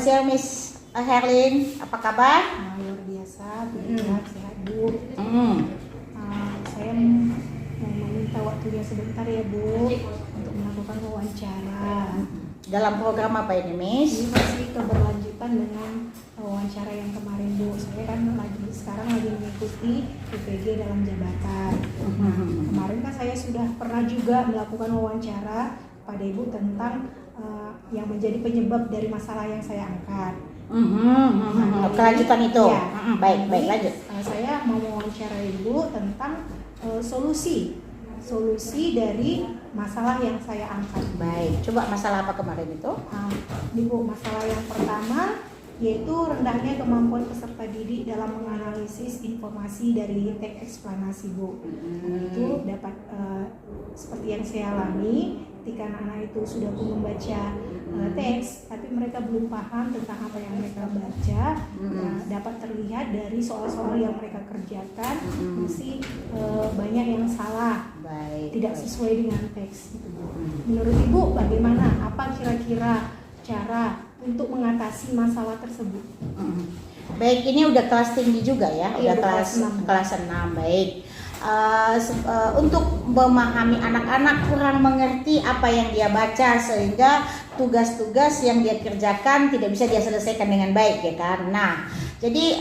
siang Miss Herlin, apa kabar? Luar biasa, sehat Bu. Saya mau meminta waktunya sebentar ya Bu untuk melakukan wawancara. Dalam program apa ini Miss? Ini masih keberlanjutan dengan wawancara yang kemarin Bu. Saya kan sekarang lagi mengikuti UPG dalam jabatan. Kemarin kan saya sudah pernah juga melakukan wawancara pada Ibu tentang yang menjadi penyebab dari masalah yang saya angkat. Kelanjutan itu. Ya, Baik lanjut. Saya mau wawancara Ibu tentang solusi dari masalah yang saya angkat. Baik, coba masalah apa kemarin itu? Ibu, masalah yang pertama yaitu rendahnya kemampuan peserta didik dalam menganalisis informasi dari teks eksplanasi Bu. Itu dapat seperti yang saya alami ketika anak-anak itu sudah pun membaca teks, tapi mereka belum paham tentang apa yang mereka baca. Dapat terlihat dari soal-soal yang mereka kerjakan masih banyak yang salah, tidak sesuai dengan teks. Menurut Ibu bagaimana? Apa kira-kira cara untuk mengatasi masalah tersebut? Baik, ini udah kelas tinggi juga ya, Iya, udah kelas 6. Baik. Untuk memahami anak-anak kurang mengerti apa yang dia baca sehingga tugas-tugas yang dia kerjakan tidak bisa dia selesaikan dengan baik ya kan. Nah, jadi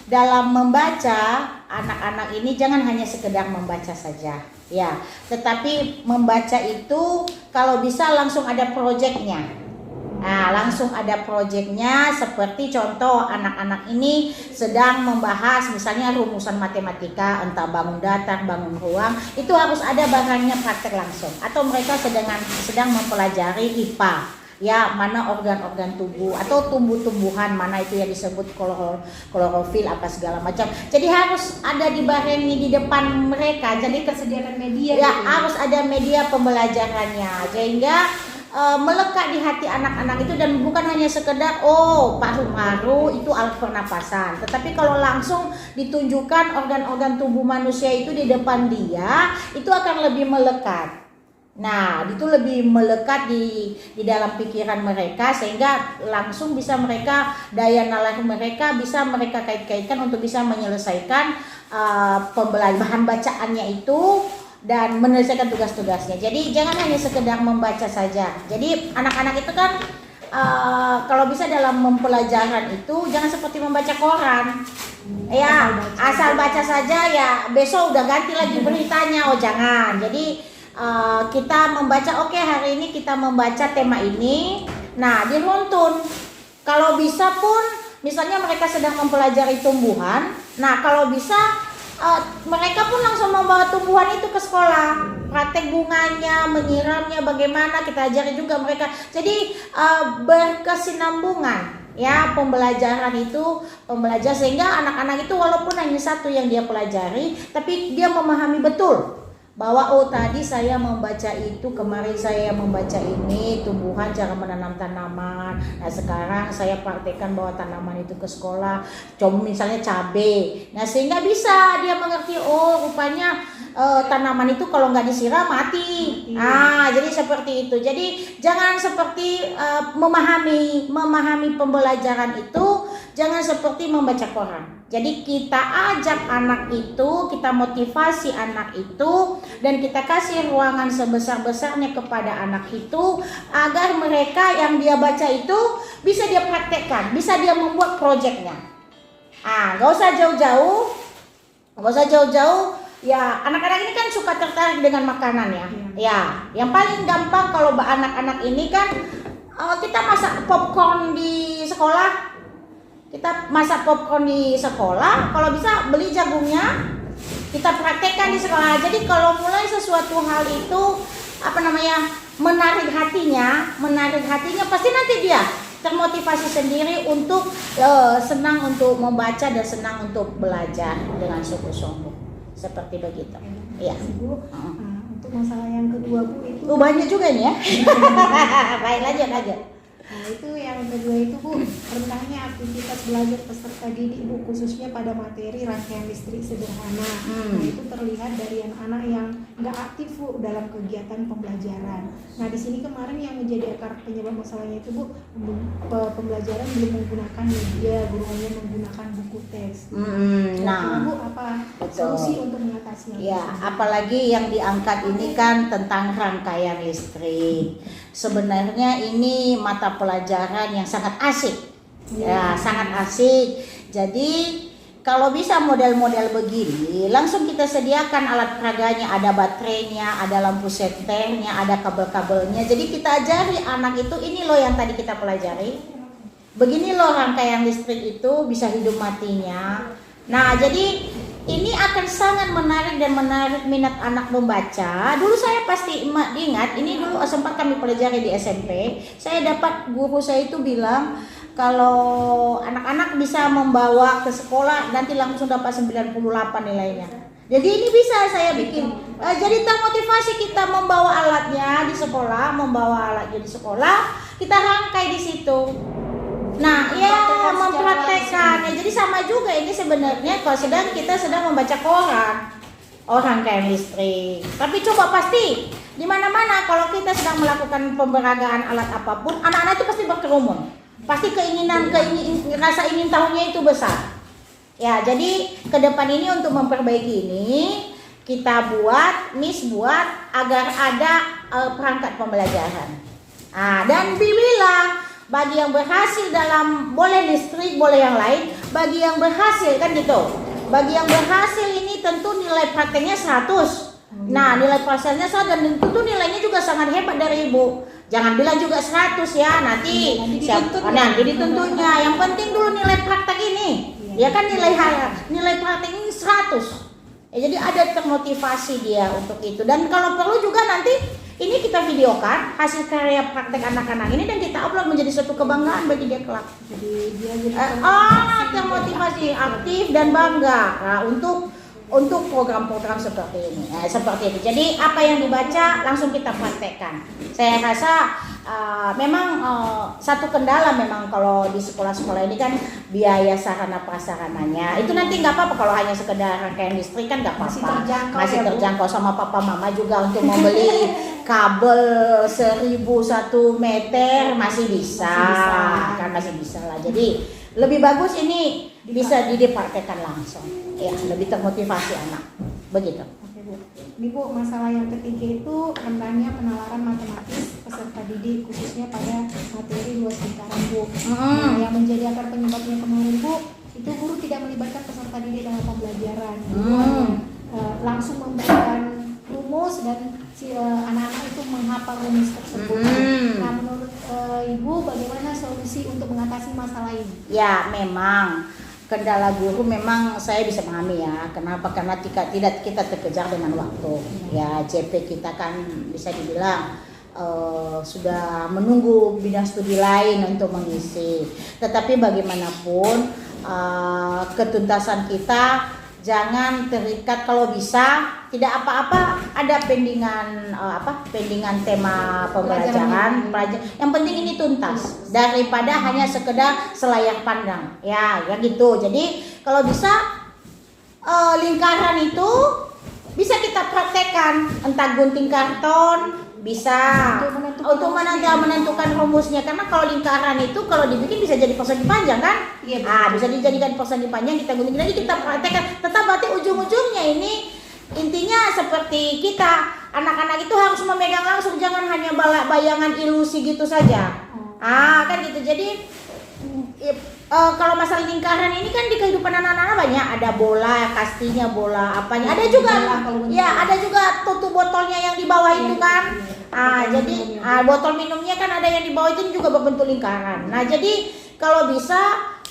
dalam membaca anak-anak ini jangan hanya sekedar membaca saja ya, tetapi membaca itu kalau bisa langsung ada proyeknya. Langsung ada proyeknya, seperti contoh anak-anak ini sedang membahas misalnya rumusan matematika, entah bangun datar, bangun ruang, itu harus ada barangnya praktek langsung. Atau mereka sedang mempelajari IPA, ya, mana organ-organ tubuh atau tumbuh-tumbuhan, mana itu yang disebut klorofil apa segala macam. Jadi harus ada dibarengi di depan mereka. Jadi Kesediaan media ya gitu. Harus ada media pembelajarannya sehingga melekat di hati anak-anak itu, dan bukan hanya sekedar paru-paru itu alat pernapasan, tetapi kalau langsung ditunjukkan organ-organ tubuh manusia itu di depan dia, itu akan lebih melekat. Nah, itu lebih melekat di dalam pikiran mereka sehingga langsung bisa mereka, daya nalar mereka bisa mereka kait-kaitkan untuk bisa menyelesaikan bahan bacaannya itu dan menyelesaikan tugas-tugasnya. Jadi jangan hanya sekedar membaca saja. Jadi anak-anak itu kan kalau bisa dalam mempelajaran itu jangan seperti membaca koran. Ya, asal baca saja ya besok udah ganti lagi beritanya. Jangan. Jadi kita membaca, hari ini kita membaca tema ini. Nah, diruntun. Kalau bisa pun misalnya mereka sedang mempelajari tumbuhan. Nah, kalau bisa mereka pun langsung membawa tumbuhan itu ke sekolah, praktek bunganya, menyiramnya bagaimana, kita ajari juga mereka. Jadi berkesinambungan ya pembelajaran sehingga anak-anak itu walaupun hanya satu yang dia pelajari, tapi dia memahami betul bahwa tadi saya membaca itu, kemarin saya membaca ini tumbuhan, cara menanam tanaman. Nah, sekarang saya praktekkan bawa tanaman itu ke sekolah, coba misalnya cabai. Nah, sehingga bisa dia mengerti rupanya tanaman itu kalau nggak disiram mati. Jadi seperti itu. Jadi jangan seperti memahami pembelajaran itu jangan seperti membaca koran. Jadi kita ajak anak itu, kita motivasi anak itu, dan kita kasih ruangan sebesar-besarnya kepada anak itu agar mereka yang dia baca itu bisa dia praktekkan, bisa dia membuat proyeknya. Gak usah jauh-jauh. Ya, anak-anak ini kan suka tertarik dengan makanan ya. Ya, yang paling gampang kalau anak-anak ini kan kita masak popcorn di sekolah. Kalau bisa beli jagungnya, kita praktekkan di sekolah. Jadi kalau mulai sesuatu hal itu menarik hatinya, pasti nanti dia termotivasi sendiri untuk senang untuk membaca dan senang untuk belajar dengan sungguh-sungguh. Seperti begitu. Iya. Bu, untuk masalah yang kedua Bu itu banyak juga nih ya. Baik, lanjut. Nah itu yang kedua itu Bu, rendahnya aktivitas belajar peserta didik Bu, khususnya pada materi rangkaian listrik sederhana. Nah itu terlihat dari anak-anak yang nggak aktif Bu dalam kegiatan pembelajaran. Nah di sini kemarin yang menjadi akar penyebab masalahnya itu Bu, pembelajaran belum menggunakan media, guru hanya menggunakan buku teks. Nah Bu, apa solusi untuk mengatasi hal Ya, tersebut? apalagi yang diangkat ini kan tentang rangkaian listrik. Sebenarnya ini mata pelajaran yang sangat asik. Ya, sangat asik. Jadi kalau bisa model-model begini, langsung kita sediakan alat peraganya, ada baterainya, ada lampu senternya, ada kabel-kabelnya. Jadi kita ajari anak itu, ini loh yang tadi kita pelajari. Begini loh rangkaian listrik itu bisa hidup matinya. Nah, jadi ini akan sangat menarik dan menarik minat anak membaca. Dulu saya pasti ingat, ini dulu sempat kami pelajari di SMP. Saya dapat guru saya itu bilang kalau anak-anak bisa membawa ke sekolah nanti langsung dapat 98 nilainya. Jadi ini bisa saya bikin. Jadi termotivasi kita membawa alatnya di sekolah, kita rangkai di situ. Nah, ya mempraktekkan. Ya, jadi sama juga ini sebenarnya kalau kita sedang membaca koran, rangkaian listrik. Tapi coba pasti di mana-mana kalau kita sedang melakukan pemberagaan alat apapun, anak-anak itu pasti berkerumun. Pasti rasa ingin tahunya itu besar. Ya, jadi ke depan ini untuk memperbaiki ini kita buat agar ada perangkat pembelajaran. Dan bimbinglah bagi yang berhasil dalam boleh listrik, boleh yang lain, bagi yang berhasil kan gitu. Bagi yang berhasil ini tentu nilai prakteknya 100. Nah, nilai prakteknya 100 dan tentu nilainya juga sangat hebat dari Ibu. Jangan bilang juga 100 ya, nanti dituntutnya. Yang penting dulu nilai praktek ini. Ya kan nilai praktek ini 100. Ya, jadi ada termotivasi dia untuk itu. Dan kalau perlu juga nanti ini kita videokan hasil karya praktek anak-anak ini dan kita upload menjadi suatu kebanggaan bagi dia kelak. Jadi dia jadi termotivasi, aktif dan bangga untuk program-program seperti ini. Seperti itu. Jadi apa yang dibaca langsung kita praktekkan. Saya rasa memang satu kendala memang kalau di sekolah-sekolah ini kan biaya sarana prasarananya. Itu nanti nggak apa-apa kalau hanya sekedar rangkaian listrik kan nggak apa-apa. Masih terjangkau sama papa mama juga untuk membeli kabel 1001 meter masih bisa lah. Jadi lebih bagus ini bisa dipraktekkan langsung. Ya, lebih termotivasi anak. Begitu. Oke Bu. Ini Bu, masalah yang ketiga itu rendahnya penalaran matematis peserta didik khususnya pada materi luas lingkaran Bu. Nah, yang menjadi akar penyebabnya kemarin Bu, itu guru tidak melibatkan peserta didik dalam pembelajaran. Langsung memberikan rumus dan anak-anak itu menghafal rumus tersebut. Nah, menurut Ibu bagaimana solusi untuk mengatasi masalah ini? Ya, memang kendala guru memang saya bisa memahami ya. Kenapa? Karena tidak kita terkejar dengan waktu. Ya, JP kita kan bisa dibilang sudah menunggu bidang studi lain untuk mengisi. Tetapi bagaimanapun ketuntasan kita jangan terikat, kalau bisa tidak apa-apa ada pendingan tema pembelajaran. Yang penting ini tuntas daripada hanya sekedar selayar pandang. Ya gitu. Jadi kalau bisa lingkaran itu bisa kita praktekkan, entah gunting karton bisa untuk menentukan rumusnya, karena kalau lingkaran itu kalau dibikin bisa jadi persegi panjang kan? Iya, bisa dijadikan persegi panjang, kita gunting, jadi kita praktekkan. Tetap berarti ujung-ujungnya ini intinya seperti kita, anak-anak itu harus memegang langsung, jangan hanya bayangan ilusi gitu saja. Kan gitu. Jadi kalau masalah lingkaran ini kan di kehidupan anak-anak banyak, ada bola, kastinya bola apanya, ada juga ada juga tutup botolnya yang di bawah itu kan. Jadi botol minumnya kan ada yang di bawah itu juga berbentuk lingkaran. Nah, jadi kalau bisa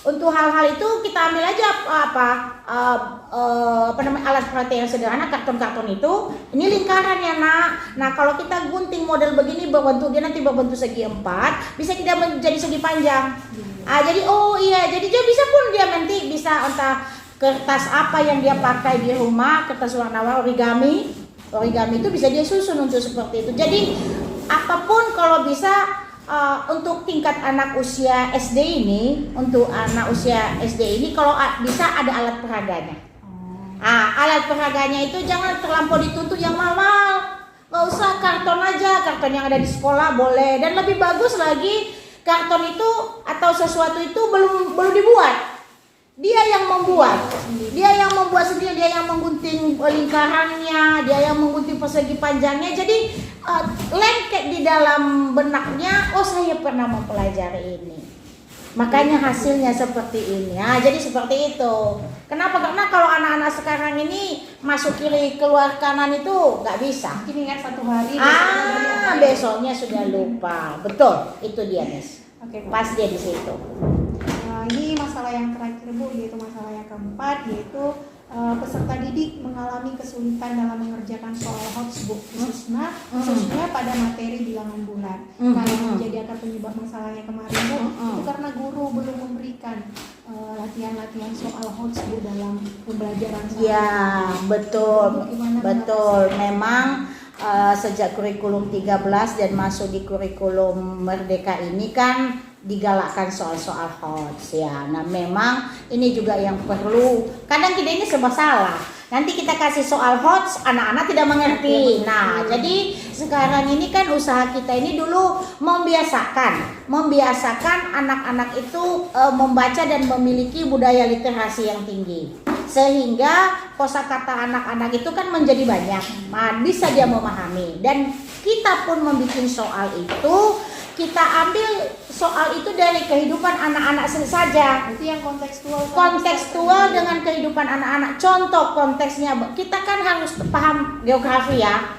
untuk hal-hal itu kita ambil aja alat praktek yang sederhana, karton-karton itu, ini lingkarannya Nah, kalau kita gunting model begini dia nanti berbentuk segi 4, bisa kita menjadi segi panjang. Jadi jadi dia bisa pun dia nanti bisa entah kertas apa yang dia pakai di rumah, kertas warna-warni origami itu bisa dia susun untuk seperti itu. Jadi apapun kalau bisa untuk tingkat anak usia SD ini, kalau bisa ada alat peraganya. Alat peraganya itu jangan terlampau dituntut yang mahal. Nggak usah karton aja, karton yang ada di sekolah boleh. Dan lebih bagus lagi, karton itu atau sesuatu itu belum dibuat. Dia yang membuat sendiri, dia yang menggunting lingkarannya, dia yang menggunting persegi panjangnya. Jadi lengket di dalam benaknya, oh saya pernah mempelajari ini. Makanya hasilnya seperti ini. Jadi seperti itu. Kenapa? Karena kalau anak-anak sekarang ini masuk kiri keluar kanan itu nggak bisa. Ini kan satu hari. Besoknya sudah lupa. Betul, itu dia Miss. Oke, Pas dia di situ. Ini masalah yang terakhir Bu, yaitu masalah yang keempat, yaitu peserta didik mengalami kesulitan dalam mengerjakan soal HOTS Bu, khususnya pada materi bilangan bulat. Kalau menjadi akar penyebab masalahnya kemarin Bu, itu karena guru belum memberikan latihan-latihan soal HOTS Bu dalam pembelajaran. Ya, betul. Betul. Memang sejak kurikulum 13 dan masuk di kurikulum Merdeka ini kan digalakkan soal-soal HOTS ya. Nah memang ini juga yang perlu, kadang kita ini serba salah. Nanti kita kasih soal HOTS, anak-anak tidak mengerti. Nah jadi sekarang ini kan usaha kita ini dulu membiasakan anak-anak itu membaca dan memiliki budaya literasi yang tinggi. Sehingga kosakata anak-anak itu kan menjadi banyak, bisa dia memahami. Dan kita pun membuat soal itu, kita ambil soal itu dari kehidupan anak-anak saja. Itu yang Kontekstual dengan kehidupan anak-anak. Contoh konteksnya, kita kan harus paham geografi ya.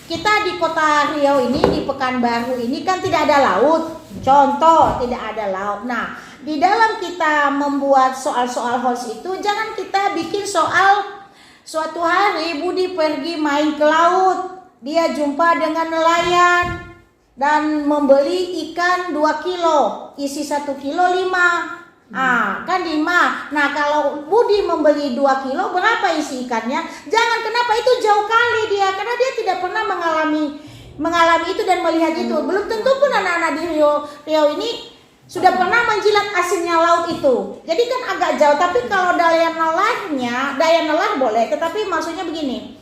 Kita di kota Riau ini, di Pekanbaru ini kan tidak ada laut. Contoh, tidak ada laut. Nah, di dalam kita membuat soal-soal HOTS itu, jangan kita bikin soal suatu hari Budi pergi main ke laut, dia jumpa dengan nelayan dan membeli ikan 2 kilo, isi 1 kilo 5. Kan 5. Nah kalau Budi membeli 2 kilo, berapa isi ikannya? Jangan, kenapa itu jauh kali dia, karena dia tidak pernah mengalami itu dan melihat itu. Belum tentu pun anak-anak di Riau ini sudah pernah menjilat asinnya laut itu. Jadi kan agak jauh, tapi kalau daya nelah boleh, tetapi maksudnya begini.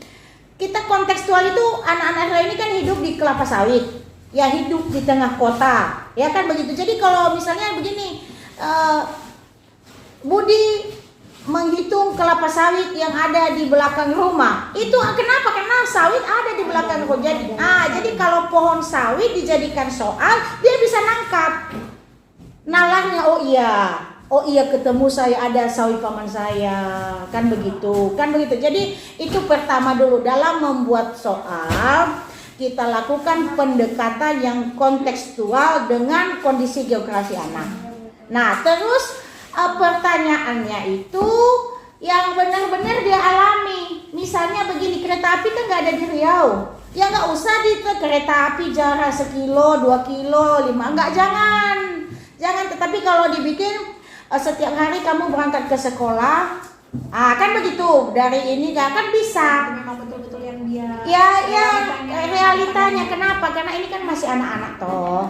Kita kontekstual itu, anak-anak Riau ini kan hidup di kelapa sawit. Ya hidup di tengah kota, ya kan begitu. Jadi kalau misalnya begini, Budi menghitung kelapa sawit yang ada di belakang rumah. Itu kenapa? Karena sawit ada di belakang rumah. Jadi kalau pohon sawit dijadikan soal, dia bisa nangkap nalangnya. Oh iya ketemu saya, ada sawit paman saya, kan begitu. Jadi itu pertama dulu dalam membuat soal. Kita lakukan pendekatan yang kontekstual dengan kondisi geografi anak. Nah, terus pertanyaannya itu yang benar-benar dia alami. Misalnya begini, kereta api kan nggak ada di Riau. Ya nggak usah di kereta api jarak 1 kilo, 2 kilo, 5. Nggak, jangan. Tetapi kalau dibikin setiap hari kamu berangkat ke sekolah, kan begitu. Dari ini kan bisa. Memang betul-betul yang dia. Ya, realitanya. Kenapa? Karena ini kan masih anak-anak toh.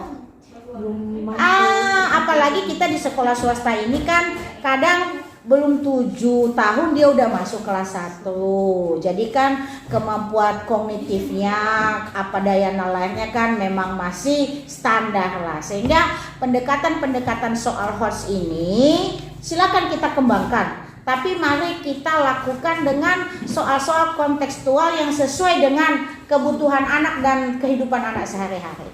Apalagi kita di sekolah swasta ini kan kadang belum 7 tahun dia udah masuk kelas 1. Jadi kan kemampuan kognitifnya, daya nalarnya kan memang masih standar lah. Sehingga pendekatan soal HOTS ini silakan kita kembangkan. Tapi mari kita lakukan dengan soal-soal kontekstual yang sesuai dengan kebutuhan anak dan kehidupan anak sehari-hari.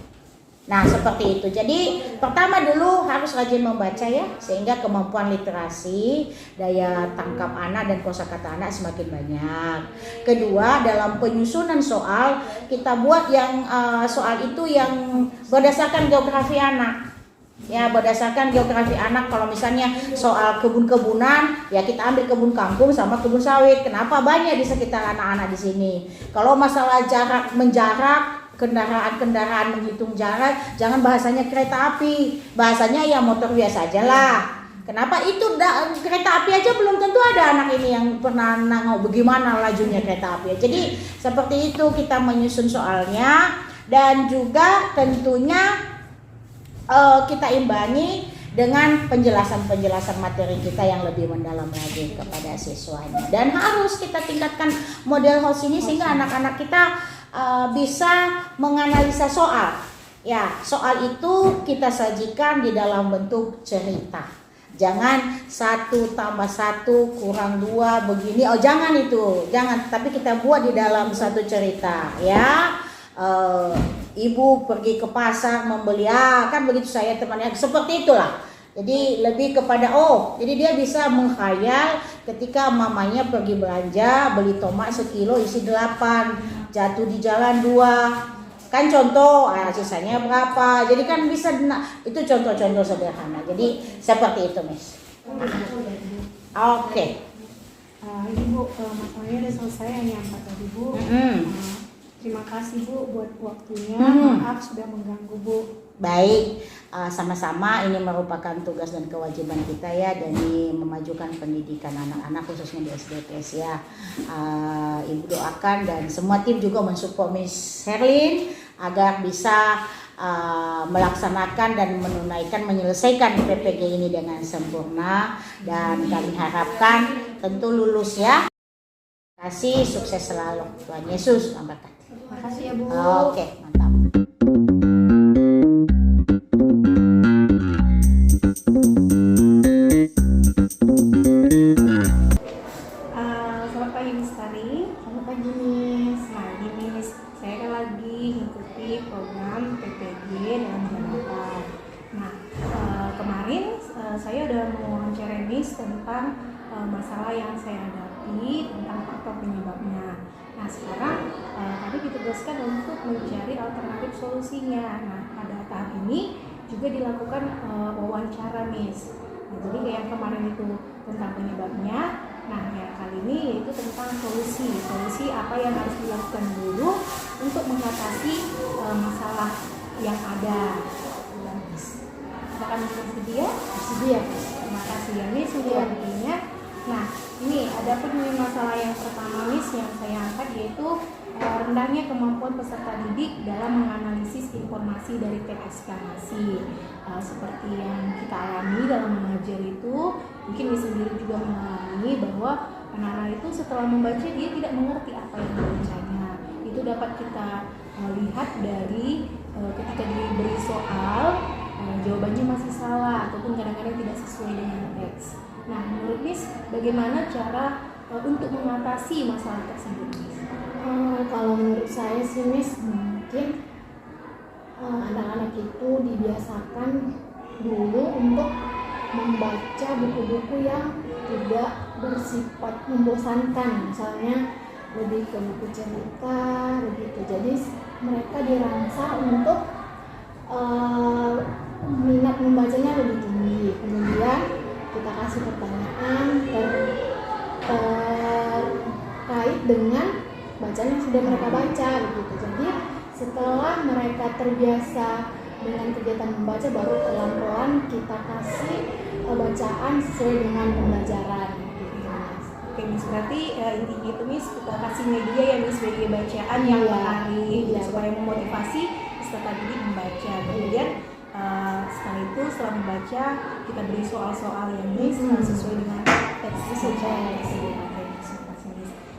Nah seperti itu. Jadi pertama dulu harus rajin membaca ya, sehingga kemampuan literasi, daya tangkap anak dan kosakata anak semakin banyak. Kedua, dalam penyusunan soal kita buat yang soal itu yang berdasarkan geografi anak. Ya, berdasarkan geografi anak. Kalau misalnya soal kebun-kebunan, ya kita ambil kebun kampung sama kebun sawit. Kenapa? Banyak di sekitar anak-anak di sini. Kalau masalah menjarak, kendaraan menghitung jarak, jangan bahasanya kereta api, bahasanya ya motor biasa aja lah. Kenapa? Itu kereta api aja belum tentu ada anak ini yang pernah nengok bagaimana lajunya kereta api. Jadi seperti itu kita menyusun soalnya. Dan juga tentunya kita imbangi dengan penjelasan-penjelasan materi kita yang lebih mendalam lagi kepada siswanya. Dan harus kita tingkatkan model host ini sehingga anak-anak kita bisa menganalisa soal. Ya, soal itu kita sajikan di dalam bentuk cerita. Jangan 1 tambah 1 kurang 2 begini. Oh, jangan itu. Jangan, tapi kita buat di dalam satu cerita, ya. Ibu pergi ke pasar membeli, kan begitu saya temannya, seperti itulah. Jadi lebih kepada jadi dia bisa menghayal ketika mamanya pergi belanja beli tomat sekilo isi 8, jatuh di jalan 2, kan contoh, sisanya berapa. Jadi kan bisa, itu contoh-contoh sederhana. Jadi seperti itu, Miss. Oke. Ini Bu, masalahnya udah selesai, hanya 4 tadi Bu. Terima kasih Bu buat waktunya. Maaf sudah mengganggu Bu. Baik, sama-sama. Ini merupakan tugas dan kewajiban kita ya demi memajukan pendidikan anak-anak khususnya di SDPS ya. Ibu doakan dan semua tim juga mensupport Miss Herlin agar bisa melaksanakan dan menunaikan, menyelesaikan PPG ini dengan sempurna, dan kami harapkan tentu lulus ya. Terima kasih, sukses selalu. Tuhan Yesus memberkati. Terima kasih ya Bu. Oke, mantap. Selamat pagi Miss Tari. Selamat pagi Miss. Nah ini Miss, saya kan lagi mengikuti program PPG dalam Jakarta. Nah kemarin saya udah mewawancarai Miss tentang masalah yang saya hadapi, tentang faktor penyebabnya. Nah sekarang kami ditugaskan untuk mencari alternatif solusinya. Nah pada tahap ini juga dilakukan wawancara Miss. Nah, jadi kayak yang kemarin itu tentang penyebabnya. Nah yang kali ini yaitu tentang solusi apa yang harus dilakukan dulu untuk mengatasi masalah yang ada. Apakah Miss bersedia? Bersedia Miss. Terima kasih ya Miss untuk waktunya. Nah ini ada pun masalah yang pertama Miss yang saya angkat, yaitu rendahnya kemampuan peserta didik dalam menganalisis informasi dari teks eksplanasi. Seperti yang kita alami dalam mengajar itu, mungkin Miss sendiri juga mengalami bahwa anak-anak itu setelah membaca dia tidak mengerti apa yang dibacanya. Itu dapat kita lihat dari ketika diberi soal, jawabannya masih salah ataupun kadang-kadang tidak sesuai dengan teks. Nah, menurut Miss, bagaimana cara untuk mengatasi masalah tersebut, Miss? Kalau menurut saya sih Miss, mungkin anak-anak itu dibiasakan dulu untuk membaca buku-buku yang tidak bersifat membosankan, misalnya lebih ke buku cerita begitu. Jadi mereka dirangsang untuk minat membacanya lebih tinggi. Kemudian kita kasih pertanyaan terkait dengan bacaan yang sudah mereka baca begitu. Jadi setelah mereka terbiasa dengan kegiatan membaca, baru pelan-pelan kita kasih bacaan sesuai dengan pembelajaran gitu. Oke Miss, berarti intinya itu Miss kita kasih media ya Miss, media bacaan yang menarik supaya memotivasi peserta didik membaca. Kemudian setelah itu, setelah membaca, kita beri soal-soal yang Miss sesuai dengan teks saja.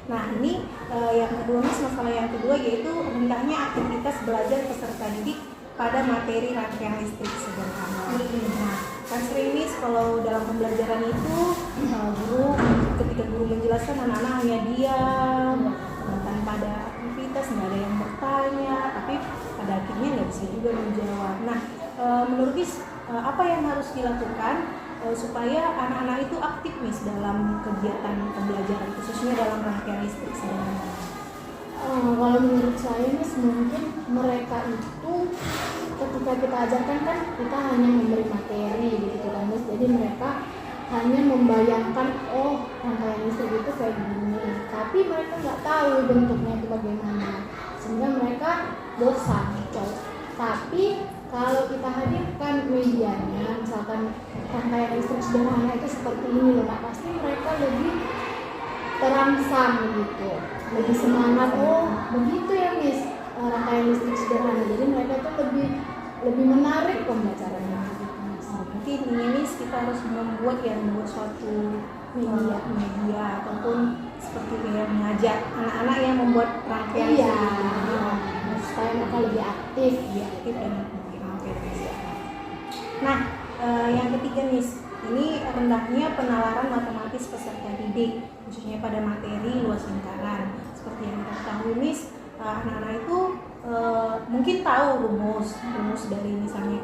Nah ini yang kedua Miss, masalah yang kedua yaitu rendahnya aktivitas belajar peserta didik pada materi rangkaian listrik sederhana. Nah kan sering Miss kalau dalam pembelajaran itu ketika guru menjelaskan anak-anak hanya diam tanpa ada aktivitas, nggak ada yang bertanya, tapi pada akhirnya nggak bisa juga menjawab. Nah menurut Miss apa yang harus dilakukan supaya anak-anak itu aktif Miss dalam kegiatan pembelajaran khususnya dalam rangkaian listrik sederhana? Kalau menurut saya Miss, mungkin mereka itu ketika kita ajarkan kan kita hanya memberi materi gitu kan Miss. Jadi mereka hanya membayangkan rangkaian listrik itu kayak gini, tapi mereka nggak tahu bentuknya itu bagaimana, sehingga mereka bosan. Tapi kalau kita hadirkan medianya, misalkan rangkaian listrik sederhana itu seperti ini loh, pasti mereka lebih terangsang gitu, lebih semangat. Begitu ya Miss, rangkaian listrik sederhana. Jadi mereka tuh lebih lebih menarik pembelajarannya. Mungkin ini kita harus membuat suatu media ataupun seperti kayak mengajak anak-anak yang membuat rangkaian Iya, seperti itu. supaya mereka lebih aktif. Lebih aktif dan oke. Nah, yang ketiga nih, ini rendahnya penalaran matematis peserta didik, khususnya pada materi luas lingkaran. Seperti yang kita ketahui, Miss, anak-anak itu mungkin tahu rumus dari misalnya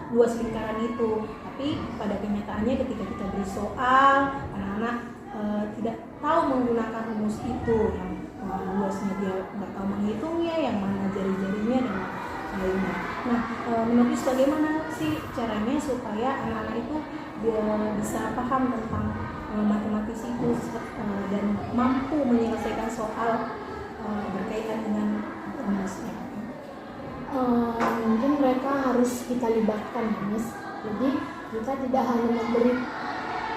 luas lingkaran itu, tapi pada kenyataannya ketika kita beri soal, anak-anak tidak tahu menggunakan rumus itu. Yang luasnya dia nggak tahu menghitungnya, yang mana jari-jarinya dan lainnya. Nah, menurut Miss, bagaimana sih caranya supaya anak-anak itu bisa paham tentang matematis itu dan mampu menyelesaikan soal berkaitan dengan rumusnya? Mungkin mereka harus kita libatkan, Miss. Jadi kita tidak hanya memberi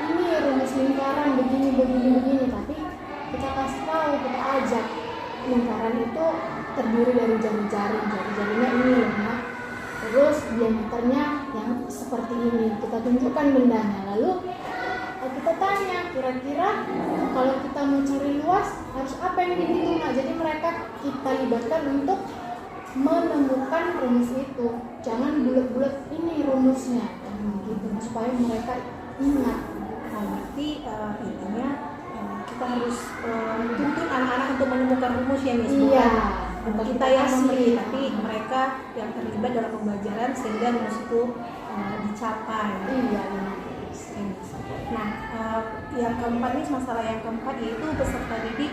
ini rumus lingkaran begini, tapi kita kasih tahu, kita ajak lingkaran itu terdiri dari jari-jarinya ini ya. Terus diameternya yang seperti ini, kita tunjukkan bendanya, lalu kita tanya kira-kira kalau kita mau cari luas harus apa yang dihitung. Nah, jadi mereka kita libatkan untuk menemukan rumus itu, jangan bulat-bulat ini rumusnya gitu, supaya mereka ingat. Nah, berarti intinya kita harus tuntut anak-anak untuk menemukan rumus ya, Miss. Iya, Bukan kita yang memberi, tapi mereka yang terlibat dalam pembelajaran sehingga rumus itu dicapai. Iya. Nah, yang keempat nih, masalah yang keempat yaitu peserta didik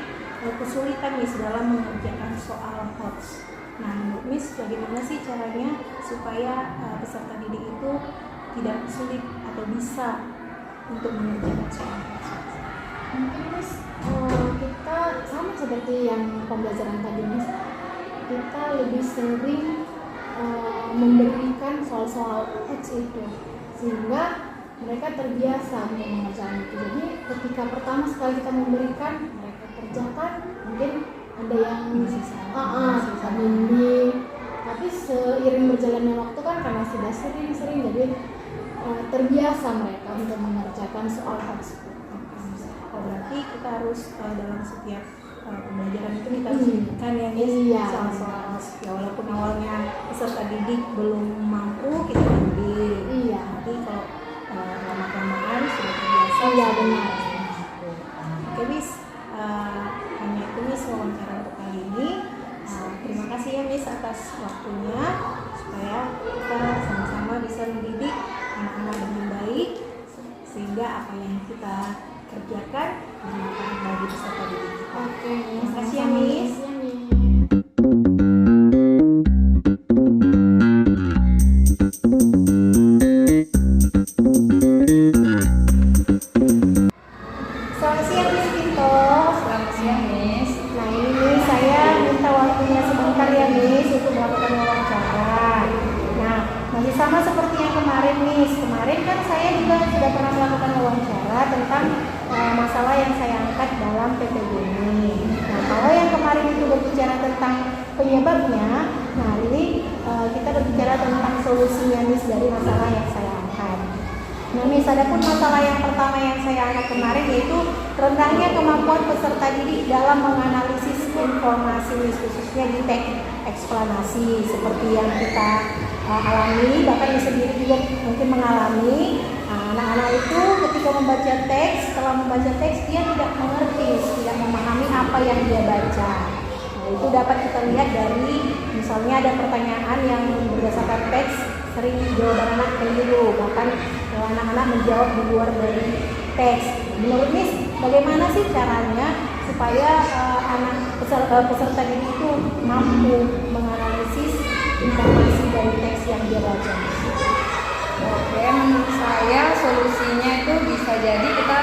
kesulitan Miss dalam mengerjakan soal HOTS. Nah, menurut Miss, bagaimana sih caranya supaya peserta didik itu tidak sulit atau bisa untuk mengerjakan soal HOTS? Mungkin Miss, kita sama seperti yang pembelajaran tadi, Miss, kita lebih sering memberikan soal-soal HOTS itu sehingga mereka terbiasa untuk mengerjakan itu. Jadi ketika pertama sekali kita memberikan, mereka kerjakan, mungkin ada yang bisa bimbing, tapi seiring berjalannya waktu kan karena sudah sering jadi terbiasa mereka untuk mengerjakan soal tersebut. Berarti kita harus dalam setiap pembelajaran itu kita harus berikan ya, Miss, Iya. soal-soal ya, walaupun awalnya peserta didik belum mampu, kita bimbing. Iya. Nanti kalau lama-kelamaan sudah terbiasa. Iya, benar. Oke, Miss, hanya itu Miss wawancara untuk kali ini. Terima kasih ya, Miss, atas waktunya supaya kita sama-sama bisa mendidik anak-anak dengan baik sehingga apa yang kita kerjakan bermanfaat bagi peserta didik kita. Oke, Terima kasih ya, Miss. Selamat siang, Miss Pinto. Selamat siang, Miss. Nah, ini Miss, saya minta waktunya sebentar ya, Miss, untuk melakukan wawancara. Nah, masih sama seperti yang kemarin, Miss. Kemarin kan saya juga sudah pernah melakukan wawancara tentang masalah yang saya angkat dalam PPG ini. Nah, kalau yang kemarin itu berbicara tentang penyebabnya, nah ini kita berbicara tentang solusinya, Miss, dari masalah yang saya angkat. Nah, Miss, adapun masalah yang pertama yang saya angkat kemarin yaitu rendahnya kemampuan peserta didik dalam menganalisis informasi, Miss, khususnya di teks eksplanasi seperti yang kita alami, bahkan Miss sendiri juga mungkin mengalami. Anak-anak itu ketika membaca teks, setelah membaca teks dia tidak mengerti, tidak memahami apa yang dia baca. Nah, itu dapat kita lihat dari misalnya ada pertanyaan yang berdasarkan teks, sering jawaban anak keliru, bahkan anak-anak menjawab di luar dari teks. Menurut Miss, bagaimana sih caranya supaya anak peserta didik itu mampu menganalisis informasi dari teks yang dia baca? Oke, menurut saya solusinya itu bisa jadi kita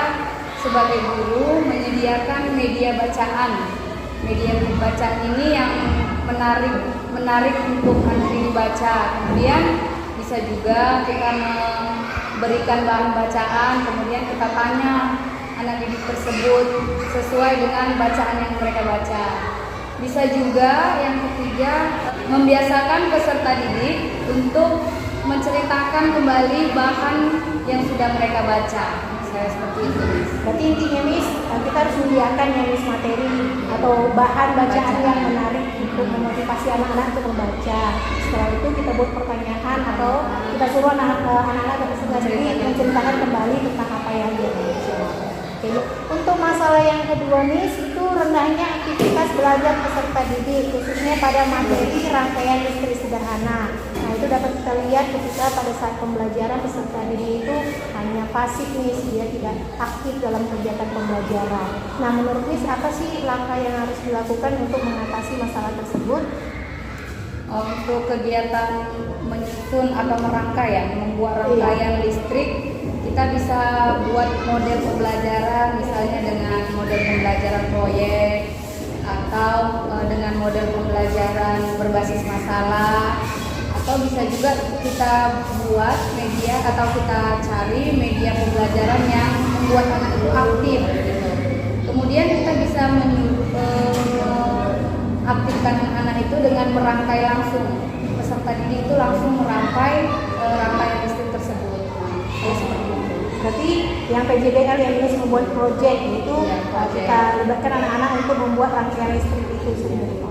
sebagai guru menyediakan media bacaan. Media bacaan ini yang menarik untuk anak didik baca. Kemudian bisa juga kita memberikan bahan bacaan, kemudian kita tanya anak didik tersebut sesuai dengan bacaan yang mereka baca. Bisa juga yang ketiga, membiasakan peserta didik untuk menceritakan kembali bahan yang sudah mereka baca. Saya seperti itu, Miss. Berarti intinya Miss, kita harus menyediakan ya Miss materi atau bahan bacaan yang menarik untuk memotivasi anak-anak untuk membaca. Setelah itu kita buat pertanyaan atau kita suruh anak-anak dan peserta didik menceritakan kembali tentang apa yang dia baca. Oke. Untuk masalah yang kedua Miss, itu rendahnya aktivitas belajar peserta didik khususnya pada materi rangkaian listrik sederhana. Nah, itu dapat kita lihat ketika pada saat pembelajaran peserta didik itu hanya pasif Miss, dia tidak aktif dalam kegiatan pembelajaran. Nah, menurut Miss apa sih langkah yang harus dilakukan untuk mengatasi masalah tersebut? Untuk kegiatan menyusun atau merangkai ya, membuat rangkaian listrik, kita bisa buat model pembelajaran misalnya dengan model pembelajaran proyek atau dengan model pembelajaran berbasis masalah, atau bisa juga kita buat media atau kita cari media pembelajaran yang membuat anak itu aktif gitu. Kemudian kita bisa aktifkan anak itu dengan merangkai langsung. Peserta didik itu langsung merangkai rangkaian listrik tersebut. Seperti itu. Berarti yang PJDL yang ini membuat proyek itu kita libatkan anak-anak untuk membuat rangkaian listrik itu sendiri.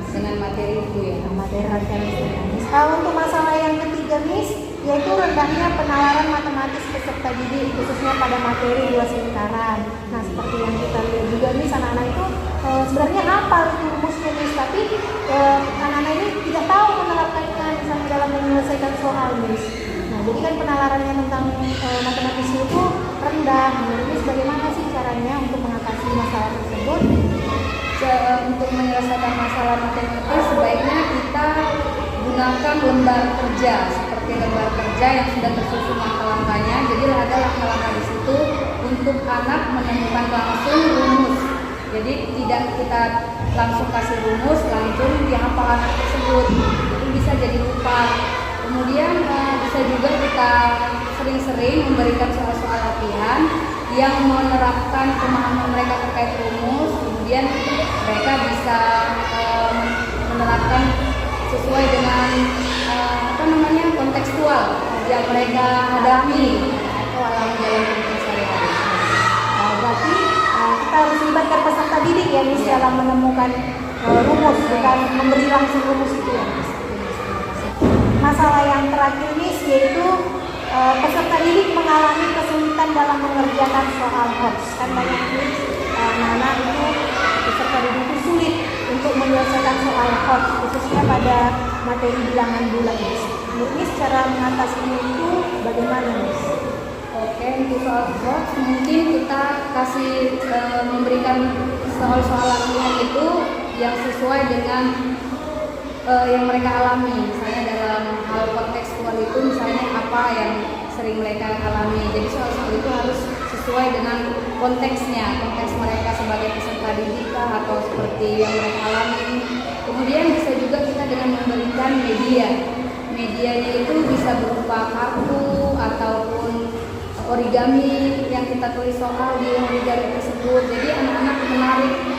Dengan materi itu ya. Materi rangkaian listrik. Untuk masalah yang ketiga Miss, yaitu rendahnya penalaran matematis peserta didik khususnya pada materi luas lingkaran. Nah, seperti yang kita lihat juga Miss, anak-anak itu sebenarnya hafal itu rumusnya Miss, tapi anak-anak ini tidak tahu menerapkannya misalnya dalam menyelesaikan soal Miss. Nah, jadi kan penalarannya tentang matematis itu rendah. Menurut Miss, bagaimana sih caranya untuk mengatasi masalah tersebut? Untuk menyelesaikan masalah matematis sebaiknya kita gunakan lembar kerja seperti lembar kerja yang sudah tersusun langkah-langkahnya. Jadi ada langkah-langkah di situ untuk anak menemukan langsung rumus. Jadi tidak kita langsung kasih rumus langsung dihafal anak tersebut. Itu bisa jadi lupa. Kemudian bisa juga kita sering-sering memberikan soal-soal latihan yang menerapkan pemahaman mereka terkait rumus. Kemudian mereka bisa menerapkan sesuai dengan kontekstual yang mereka hadapi atau alami dalam kehidupan sehari-hari. Berarti kita harus libatkan peserta didik ya Miss dalam menemukan rumus, bukan memberi langsung rumus itu ya Miss. Masalah yang terakhir Miss yaitu peserta didik mengalami kesulitan dalam mengerjakan soal HOTS. Kan banyak Miss anak-anak itu peserta didik itu sulit untuk menyelesaikan soal HOTS khususnya pada materi bilangan bulat Miss. Menurut Miss cara mengatasinya itu bagaimana Miss? Oke, untuk soal HOTS mungkin kita kasih memberikan soal-soal latihan itu yang sesuai dengan yang mereka alami. Misalnya dalam hal kontekstual itu misalnya apa yang sering mereka alami. Jadi soal-soal itu harus sesuai dengan konteksnya, konteks mereka sebagai peserta didik atau seperti yang mereka alami. Kemudian bisa juga kita dengan memberikan media. Medianya itu bisa berupa kartu ataupun origami yang kita tulis soal di origami tersebut. Jadi anak-anak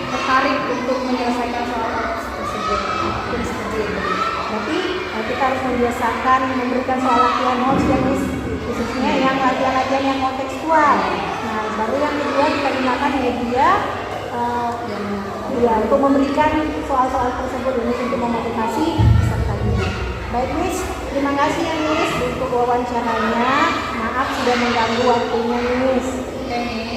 tertarik untuk menyelesaikan soal tersebut. Jadi seperti itu. Berarti kita harus membiasakan memberikan soal latihan HOTS ya Miss, khususnya yang latihan-latihan yang kontekstual. Nah, baru yang kedua kita gunakan media untuk memberikan soal-soal tersebut ini untuk memotivasi peserta didik. Baik Miss, terima kasih ya Miss untuk wawancaranya. Maaf sudah mengganggu waktunya Miss. Oke, Miss.